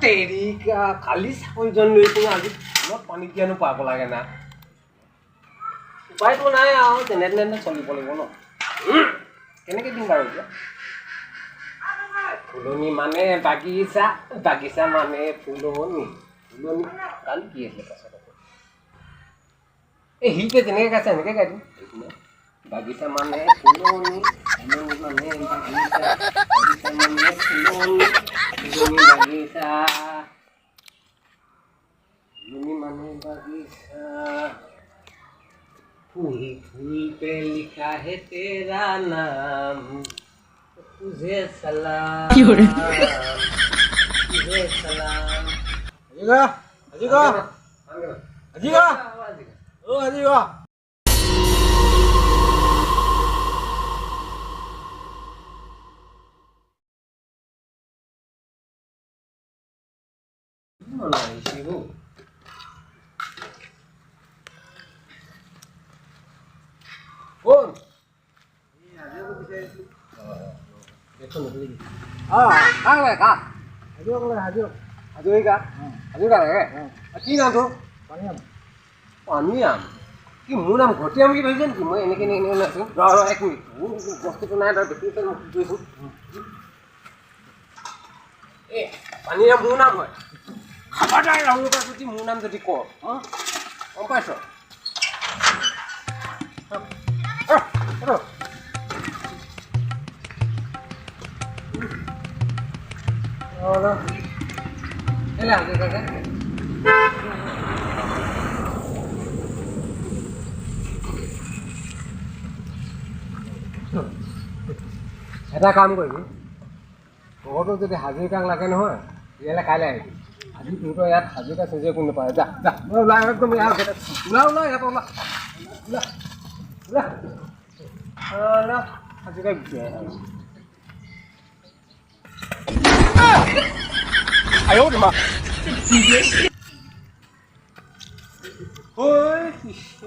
তেৰিকা কালি চাকৰিজন লৈ পিনে আজি অলপ পানী কিয়নো পাব লাগে না উপায়তো নাই আৰু যেনে তেনে চলিব লাগিব ন কেনেকৈ দিম বাৰু এতিয়া ফুলনি মানে বাগিচা বাগিচা মানে ফুলনি ফুলনি কালি কি আছিলে পাছত এই হিলতে যেনেকৈ গাইছে এনেকৈ গাই দিম বাগিচা মানে ফুলনি ফুলনি মানে বাগিচা বাগিচা মানে ফুলনি ফুলনি বাগিচা ফুলনি মানে বাগিচা फूल फूल पे लिखा है तेरा नाम तुझे सलाम तुझे सलाम Ajiga oh Ajiga mana isi bu Bun. Iya, dia tuh bisa itu. Itu lebih. Kang le, Kang. Ajo ika. Ajo ka le. কি নাম তো? পানিয়াম। কি মোৰ নাম ঘটিয়াম কি ভাবিছেন কি মই এনেকে এনে আছো? ৰ এক মিনিট। বস্তুটো নাই তাৰ দেখি তই মোক কৈছো। এ পানিয়াম মোৰ নাম হয়। খাবাৰদাৰ ৰাহুল পৰা যদি মোৰ নাম যদি ক, গম পাইছ? Hola. Hola, ¿qué pasa? এটা কাম কৰিবি ঘৰটো যদি হাজিৰাক লাগে নহয় ইয়ালৈ কাইলৈ আহিবি আজি তহঁতৰ ইয়াত হাজিৰা চেজিৰা কোনো নাপায় যা যা ওলাই একদম ওলা ইয়াত ওলা হাজিৰা哎呦我的妈！oi কৃষ্ণ